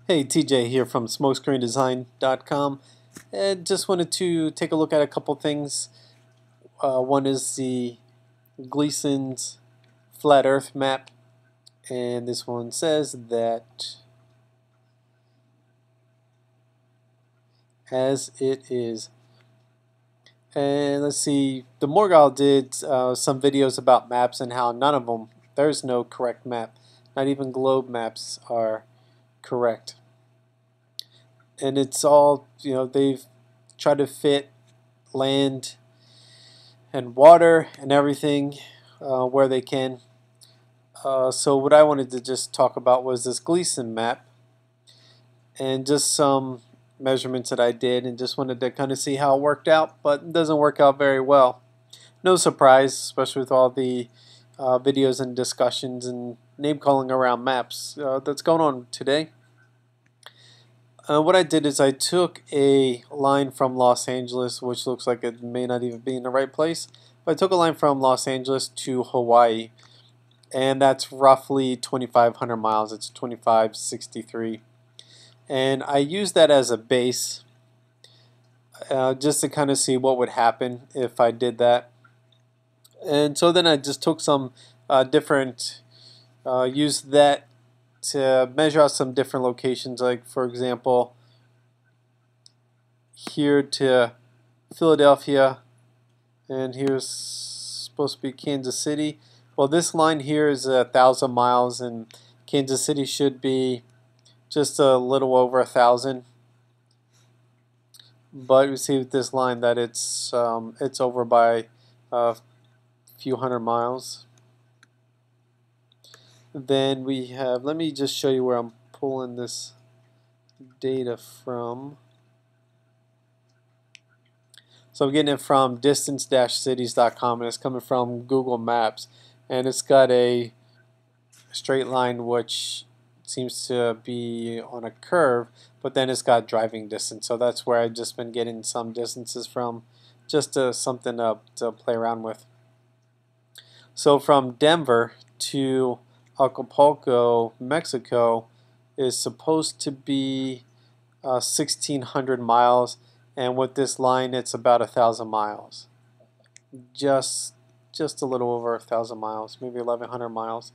Hey, TJ here from smokescreendesign.com, and just wanted to take a look at a couple things. One is the Gleason's Flat Earth Map, and this one says that as it is. And let's see, the Morgal did some videos about maps and how none of them, there's no correct map. Not even globe maps are correct. And it's all, they've tried to fit land and water and everything where they can. So what I wanted to just talk about was this Gleason map and just some measurements that I did, and just wanted to kind of see how it worked out, but it doesn't work out very well. No surprise, especially with all the videos and discussions and name calling around maps that's going on today. What I did is I took a line from Los Angeles, which looks like it may not even be in the right place, but I took a line from Los Angeles to Hawaii, and that's roughly 2,500 miles. It's 2,563, and I used that as a base just to kind of see what would happen if I did that. And so then I just took some used that to measure out some different locations, like for example here to Philadelphia, and here's supposed to be Kansas City. Well, this line here is 1,000 miles, and Kansas City should be just a little over 1,000. But we see with this line that it's over by a few hundred miles. Then we have, let me just show you where I'm pulling this data from. So I'm getting it from distance-cities.com, and it's coming from Google Maps, and it's got a straight line which seems to be on a curve, but then it's got driving distance. So that's where I've just been getting some distances from, just something to play around with. So from Denver to Acapulco, Mexico is supposed to be 1,600 miles, and with this line it's about 1,000 miles. Just a little over 1,000 miles, maybe 1,100 miles.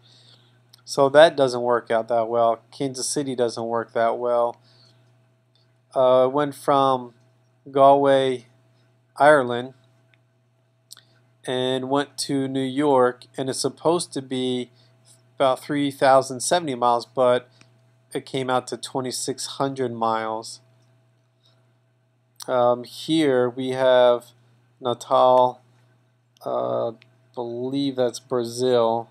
So that doesn't work out that well. Kansas City doesn't work that well. Went from Galway, Ireland, and went to New York, and it's supposed to be about 3,070 miles, but it came out to 2,600 miles. Here we have Natal, believe that's Brazil,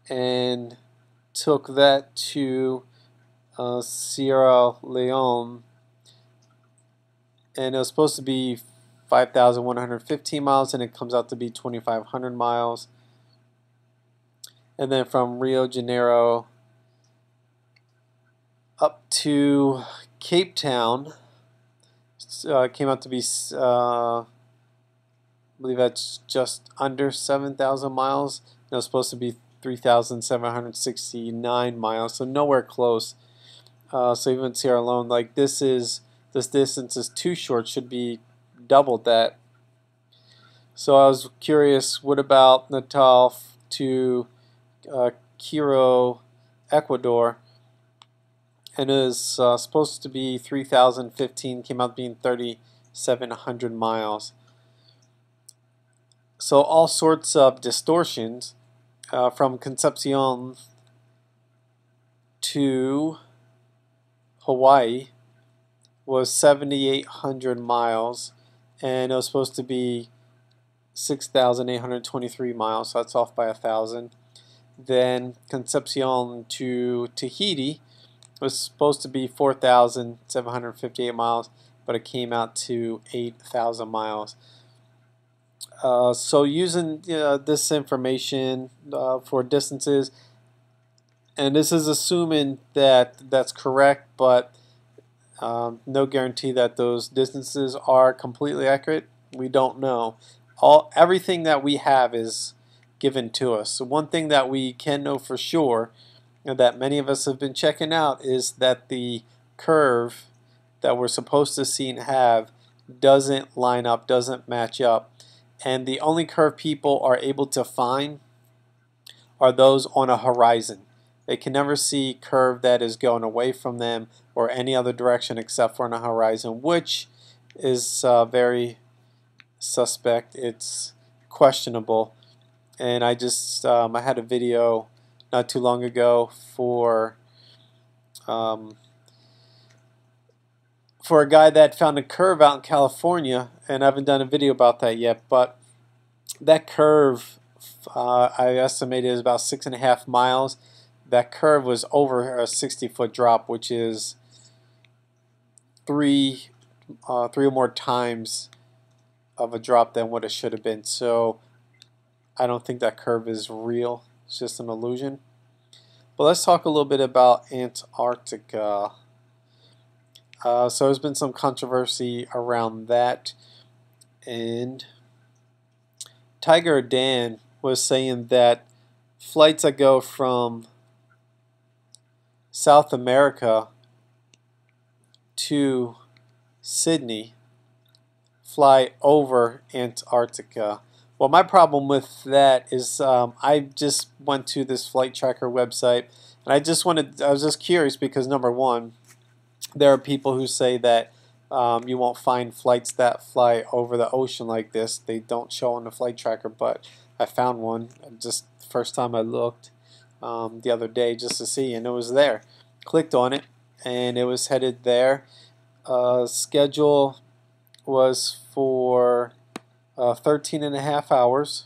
and took that to Sierra Leone, and it was supposed to be 5,115 miles, and it comes out to be 2,500 miles. And then from Rio de Janeiro up to Cape Town, came out to be, I believe that's just under 7,000 miles. It was supposed to be 3,769 miles, so nowhere close. So even Sierra Leone, like this distance is too short, should be doubled that. So I was curious, what about Natal to Quito, Ecuador? And it was supposed to be 3,015, came out being 3,700 miles. So all sorts of distortions from Concepcion to Hawaii was 7,800 miles, and it was supposed to be 6,823 miles, so that's off by 1,000. Then Concepcion to Tahiti was supposed to be 4,758 miles, but it came out to 8,000 miles. So using this information for distances, and this is assuming that that's correct, but no guarantee that those distances are completely accurate. We don't know. Everything that we have is given to us. So one thing that we can know for sure that many of us have been checking out is that the curve that we're supposed to see and have doesn't line up, doesn't match up. And the only curve people are able to find are those on a horizon. They can never see curve that is going away from them or any other direction except for on a horizon, which is very suspect. It's questionable. And I had a video not too long ago for a guy that found a curve out in California, and I haven't done a video about that yet, but that curve I estimated is about 6.5 miles. That curve was over a 60-foot drop, which is three or more times of a drop than what it should have been. So I don't think that curve is real. It's just an illusion. But let's talk a little bit about Antarctica. So there's been some controversy around that, and Tiger Dan was saying that flights that go from South America to Sydney fly over Antarctica. Well, my problem with that is I just went to this flight tracker website, and I was just curious because, number one, there are people who say that you won't find flights that fly over the ocean like this. They don't show on the flight tracker, but I found one just the first time I looked the other day just to see, and it was there. Clicked on it, and it was headed there. Schedule was for 13.5 hours,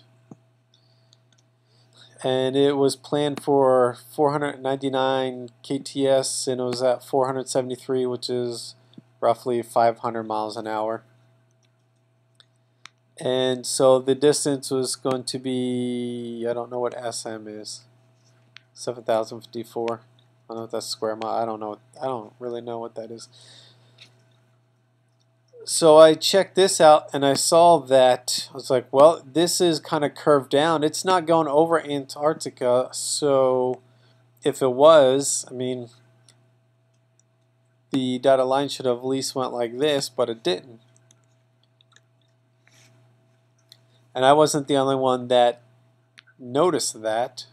and it was planned for 499 kts, and it was at 473, which is roughly 500 miles an hour. And so the distance was going to be, I don't know what SM is, 7,054. I don't know if that's square mile. I don't know. I don't really know what that is. So I checked this out, and I saw that I was like, well, this is kind of curved down. It's not going over Antarctica. So if it was, I mean, the dotted line should have at least went like this, but it didn't. And I wasn't the only one that noticed that.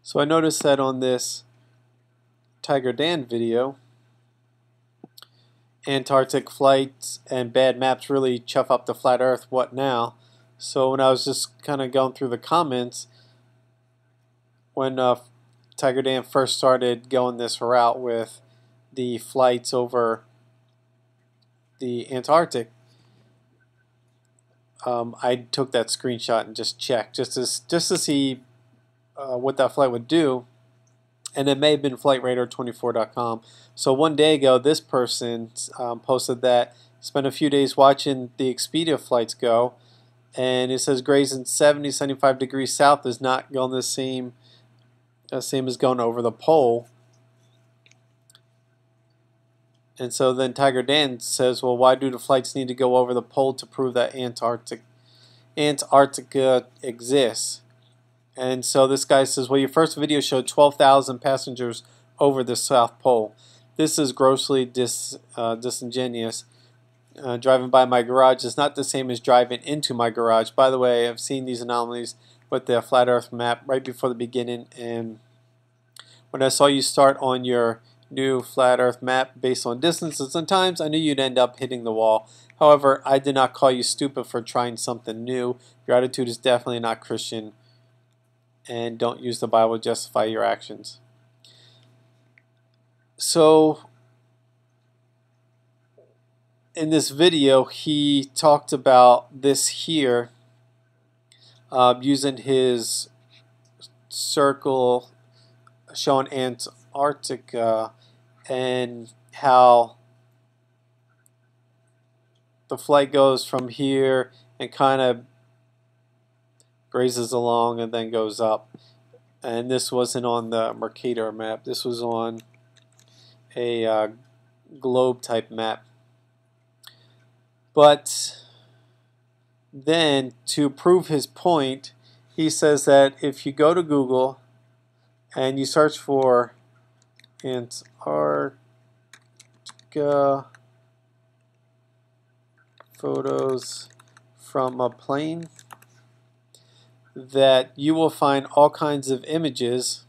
So I noticed that on this Tiger Dan video, Antarctic flights and bad maps really chuff up the flat earth, what now? So when I was just kind of going through the comments, when Tiger Dan first started going this route with the flights over the Antarctic, I took that screenshot and just checked just to see what that flight would do, and it may have been flightradar24.com. So one day ago, this person posted that spent a few days watching the Expedia flights go, and it says grazing 75 degrees south is not going the same as going over the pole. And so then Tiger Dan says, well, why do the flights need to go over the pole to prove that Antarctica exists? And so this guy says, well, your first video showed 12,000 passengers over the South Pole. This is grossly disingenuous. Driving by my garage is not the same as driving into my garage. By the way, I've seen these anomalies with the Flat Earth Map right before the beginning, and when I saw you start on your new Flat Earth Map based on distances and times, I knew you'd end up hitting the wall. However, I did not call you stupid for trying something new. Your attitude is definitely not Christian, and don't use the Bible to justify your actions. So in this video, he talked about this here, using his circle showing Antarctica, and how the flight goes from here and kind of grazes along and then goes up. And this wasn't on the Mercator map. This was on a globe type map. But then, to prove his point, he says that if you go to Google and you search for Antarctica photos from a plane, that you will find all kinds of images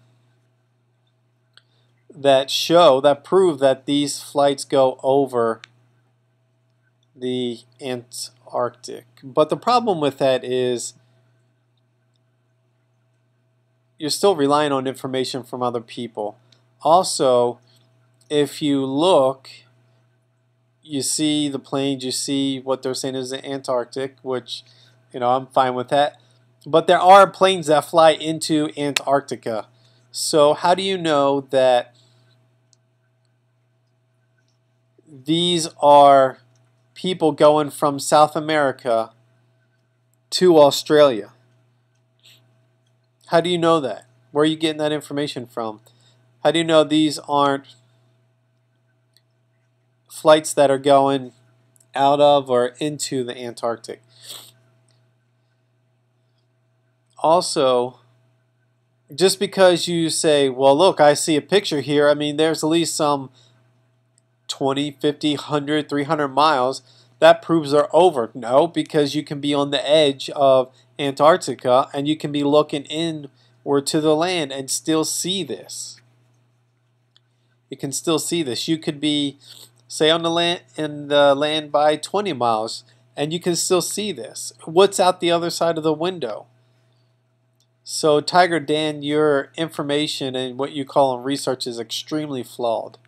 that prove that these flights go over the Antarctic. But the problem with that is you're still relying on information from other people. Also, if you look, you see the planes, you see what they're saying is the Antarctic, which, I'm fine with that. But there are planes that fly into Antarctica. So how do you know that these are people going from South America to Australia? How do you know that? Where are you getting that information from? How do you know these aren't flights that are going out of or into the Antarctic? Also, just because you say, well, look, I see a picture here, I mean, there's at least some 20, 50, 100, 300 miles, that proves they're over. No, because you can be on the edge of Antarctica and you can be looking inward to the land and still see this. You can still see this. You could be, say, on the land by 20 miles and you can still see this. What's out the other side of the window? So, Tiger Dan, your information and what you call research is extremely flawed.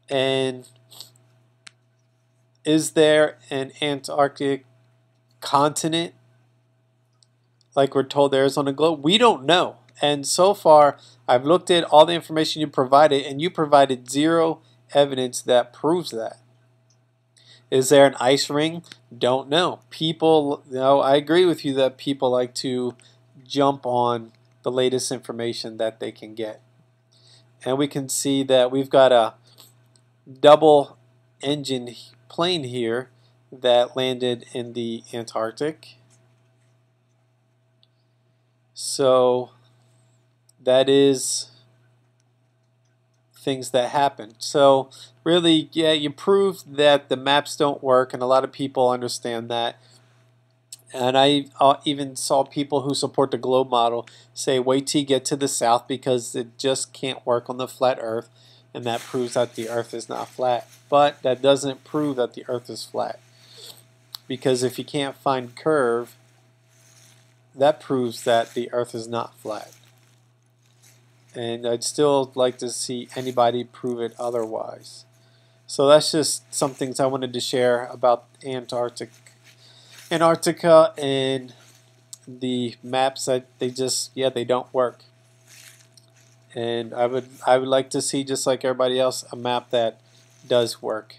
And is there an Antarctic continent like we're told there is on the globe? We don't know. And so far, I've looked at all the information you provided, and you provided zero evidence that proves that. Is there an ice ring? Don't know. People, I agree with you that people like to jump on the latest information that they can get. And we can see that we've got a double engine plane here that landed in the Antarctic. So that is things that happen. So really, yeah, you proved that the maps don't work, and a lot of people understand that. And I even saw people who support the globe model say, wait till you get to the south because it just can't work on the flat earth, and that proves that the earth is not flat. But that doesn't prove that the earth is flat, because if you can't find curve, that proves that the earth is not flat. And I'd still like to see anybody prove it otherwise. So that's just some things I wanted to share about Antarctica and the maps that they don't work. And I would like to see, just like everybody else, a map that does work.